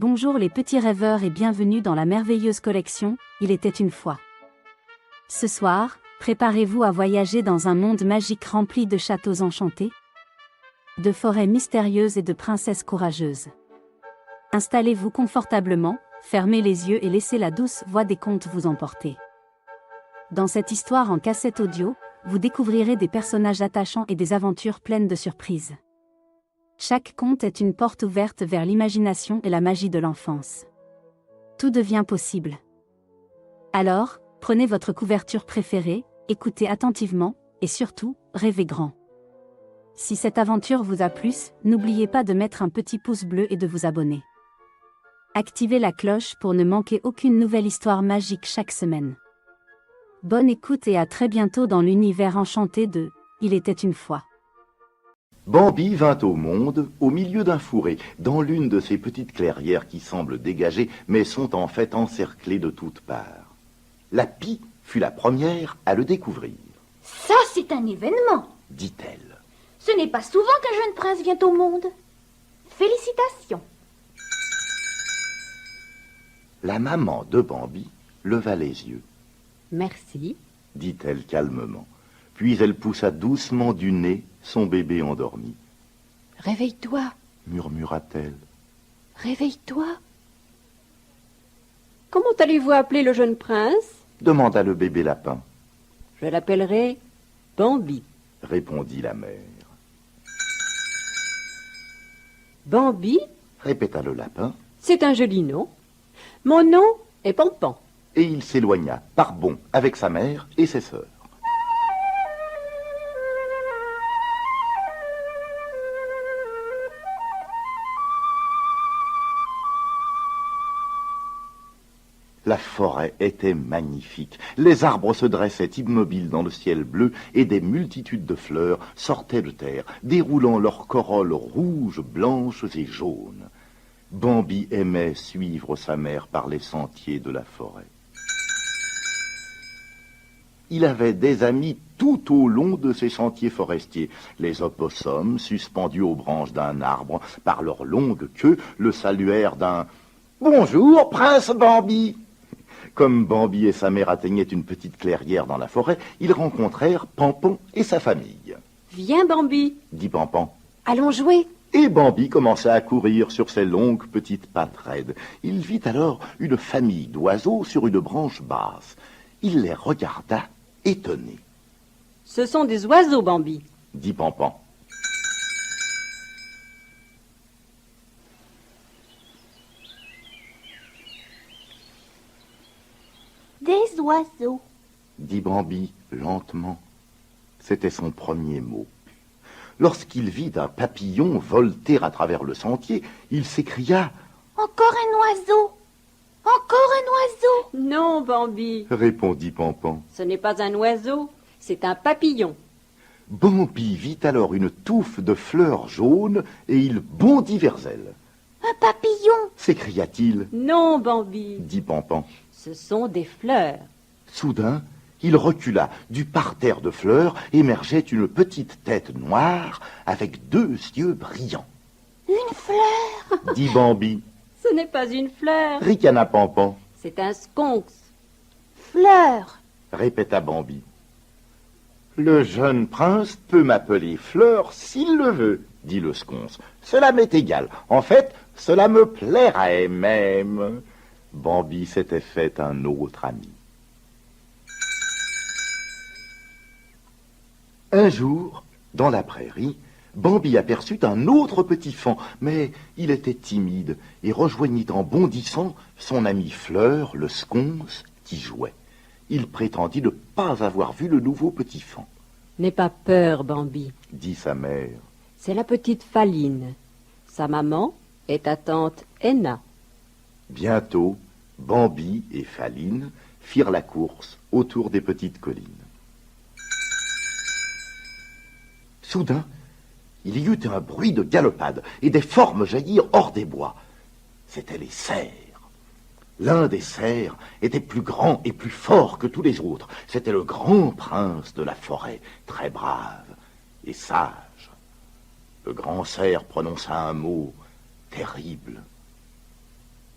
Bonjour les petits rêveurs et bienvenue dans la merveilleuse collection « Il était une fois ». Ce soir, préparez-vous à voyager dans un monde magique rempli de châteaux enchantés, de forêts mystérieuses et de princesses courageuses. Installez-vous confortablement, fermez les yeux et laissez la douce voix des contes vous emporter. Dans cette histoire en cassette audio, vous découvrirez des personnages attachants et des aventures pleines de surprises. Chaque conte est une porte ouverte vers l'imagination et la magie de l'enfance. Tout devient possible. Alors, prenez votre couverture préférée, écoutez attentivement, et surtout, rêvez grand. Si cette aventure vous a plu, n'oubliez pas de mettre un petit pouce bleu et de vous abonner. Activez la cloche pour ne manquer aucune nouvelle histoire magique chaque semaine. Bonne écoute et à très bientôt dans l'univers enchanté de « Il était une fois ». Bambi vint au monde au milieu d'un fourré, dans l'une de ces petites clairières qui semblent dégagées, mais sont en fait encerclées de toutes parts. La pie fut la première à le découvrir. « Ça, c'est un événement !» dit-elle. « Ce n'est pas souvent qu'un jeune prince vient au monde. Félicitations !» La maman de Bambi leva les yeux. « Merci » dit-elle calmement. Puis elle poussa doucement du nez son bébé endormi. « Réveille-toi » murmura-t-elle. « Réveille-toi » « Comment allez-vous appeler le jeune prince » demanda le bébé lapin. « Je l'appellerai Bambi » répondit la mère. « Bambi » répéta le lapin. « C'est un joli nom. Mon nom est Pampan. » Et il s'éloigna par bond avec sa mère et ses sœurs. La forêt était magnifique. Les arbres se dressaient immobiles dans le ciel bleu et des multitudes de fleurs sortaient de terre, déroulant leurs corolles rouges, blanches et jaunes. Bambi aimait suivre sa mère par les sentiers de la forêt. Il avait des amis tout au long de ces sentiers forestiers. Les opossums, suspendus aux branches d'un arbre, par leur longue queue, le saluèrent d'un « Bonjour, prince Bambi !» Comme Bambi et sa mère atteignaient une petite clairière dans la forêt, ils rencontrèrent Pampan et sa famille. « Viens, Bambi !» dit Pampan. « Allons jouer !» Et Bambi commença à courir sur ses longues petites pattes raides. Il vit alors une famille d'oiseaux sur une branche basse. Il les regarda, étonné. « Ce sont des oiseaux, Bambi !» dit Pampan. Des oiseaux, dit Bambi lentement. C'était son premier mot. Lorsqu'il vit un papillon volter à travers le sentier, il s'écria « Encore un oiseau! Encore un oiseau !» « Non, Bambi !» répondit Pampan. « Ce n'est pas un oiseau, c'est un papillon. » Bambi vit alors une touffe de fleurs jaunes et il bondit vers elle. « Un papillon !» s'écria-t-il. « Non, Bambi !» dit Pampan. Ce sont des fleurs. Soudain, il recula. Du parterre de fleurs émergeait une petite tête noire avec deux yeux brillants. « Une fleur !» dit Bambi. Ce n'est pas une fleur, Ricana Pampan. c'est un sconx. « Fleur !» répéta Bambi. Le jeune prince peut m'appeler Fleur s'il le veut, dit le sconce. Cela m'est égal. En fait, cela me plairait même. Bambi s'était fait un autre ami. Un jour, dans la prairie, Bambi aperçut un autre petit faon, mais il était timide et rejoignit en bondissant son ami Fleur, le sconce, qui jouait. Il prétendit ne pas avoir vu le nouveau petit faon. « N'aie pas peur, Bambi, Dit sa mère. c'est la petite Faline. Sa maman est ta tante Henna. » Bientôt, Bambi et Faline firent la course autour des petites collines. Soudain, il y eut un bruit de galopade et des formes jaillirent hors des bois. C'étaient les cerfs. L'un des cerfs était plus grand et plus fort que tous les autres. C'était le grand prince de la forêt, très brave et sage. Le grand cerf prononça un mot terrible.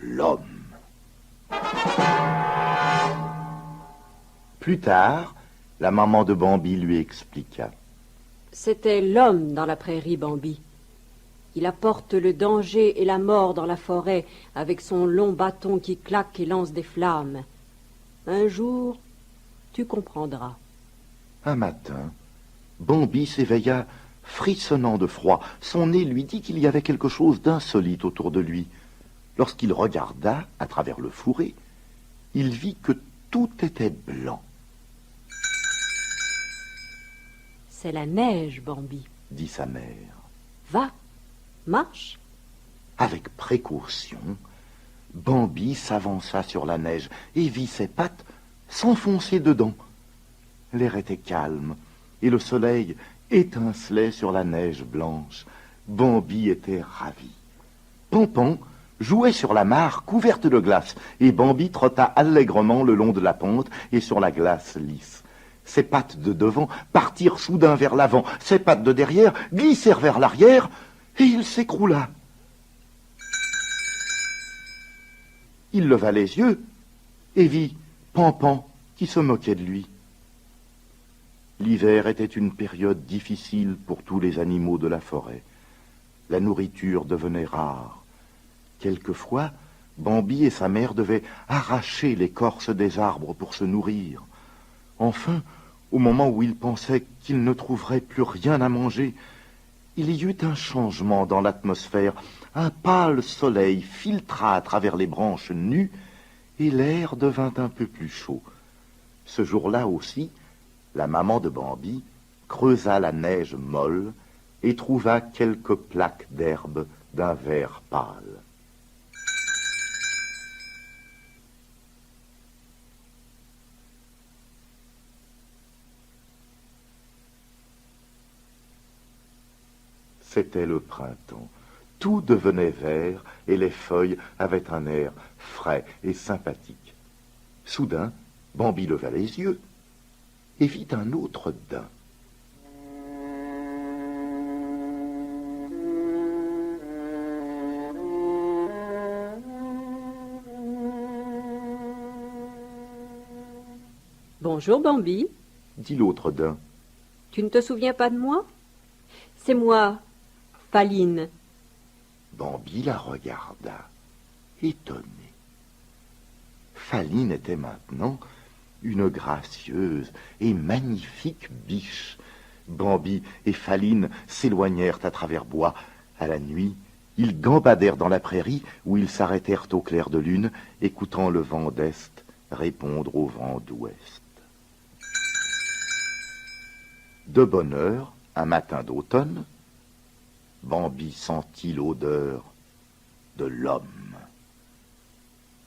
l'homme. Plus tard, la maman de Bambi lui expliqua. C'était l'homme dans la prairie, Bambi. Il apporte le danger et la mort dans la forêt avec son long bâton qui claque et lance des flammes. Un jour, tu comprendras. Un matin, Bambi s'éveilla frissonnant de froid. Son nez lui dit qu'il y avait quelque chose d'insolite autour de lui. Lorsqu'il regarda à travers le fourré, il vit que tout était blanc. C'est la neige, Bambi. Dit sa mère. Va, marche. Avec précaution, Bambi s'avança sur la neige et vit ses pattes s'enfoncer dedans. L'air était calme et le soleil étincelait sur la neige blanche. Bambi était ravi. Pampan jouait sur la mare couverte de glace et Bambi trotta allègrement le long de la pente et sur la glace lisse. Ses pattes de devant partirent soudain vers l'avant, ses pattes de derrière glissèrent vers l'arrière et il s'écroula. Il leva les yeux et vit Pampan qui se moquait de lui. L'hiver était une période difficile pour tous les animaux de la forêt. La nourriture devenait rare. Quelquefois, Bambi et sa mère devaient arracher l'écorce des arbres pour se nourrir. Enfin, au moment où ils pensaient qu'ils ne trouveraient plus rien à manger, il y eut un changement dans l'atmosphère. Un pâle soleil filtra à travers les branches nues et l'air devint un peu plus chaud. Ce jour-là aussi, la maman de Bambi creusa la neige molle et trouva quelques plaques d'herbe d'un vert pâle. C'était le printemps. Tout devenait vert et les feuilles avaient un air frais et sympathique. Soudain, Bambi leva les yeux et vit un autre daim. Bonjour, Bambi. Dit l'autre daim. Tu ne te souviens pas de moi? C'est moi, Faline. Bambi la regarda, étonné. Faline était maintenant une gracieuse et magnifique biche. Bambi et Faline s'éloignèrent à travers bois. À la nuit, ils gambadèrent dans la prairie où ils s'arrêtèrent au clair de lune, écoutant le vent d'est répondre au vent d'ouest. De bonne heure, un matin d'automne, Bambi sentit l'odeur de l'homme.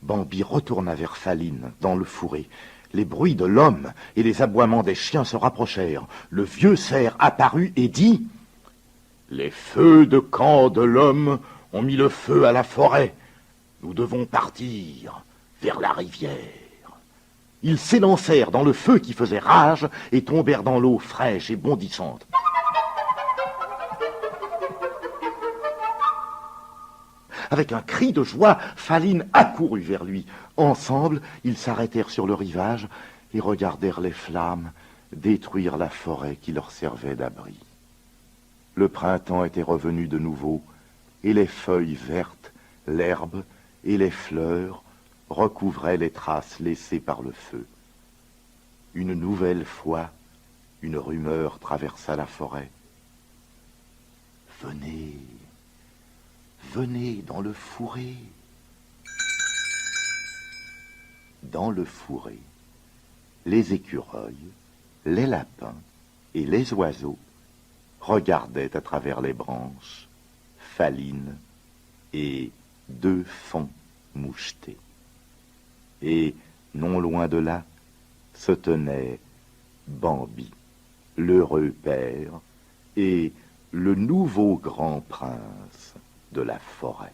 Bambi retourna vers Faline, dans le fourré. Les bruits de l'homme et les aboiements des chiens se rapprochèrent. Le vieux cerf apparut et dit « Les feux de camp de l'homme ont mis le feu à la forêt. Nous devons partir vers la rivière. » Ils s'élancèrent dans le feu qui faisait rage et tombèrent dans l'eau fraîche et bondissante. Avec un cri de joie, Faline accourut vers lui. Ensemble, ils s'arrêtèrent sur le rivage et regardèrent les flammes détruire la forêt qui leur servait d'abri. Le printemps était revenu de nouveau, et les feuilles vertes, l'herbe et les fleurs recouvraient les traces laissées par le feu. Une nouvelle fois, une rumeur traversa la forêt. « Venez, venez dans le fourré. » Dans le fourré, les écureuils, les lapins et les oiseaux regardaient à travers les branches Faline et deux faons mouchetés. Et, non loin de là, se tenaient Bambi, l'heureux père, et le nouveau grand prince de la forêt.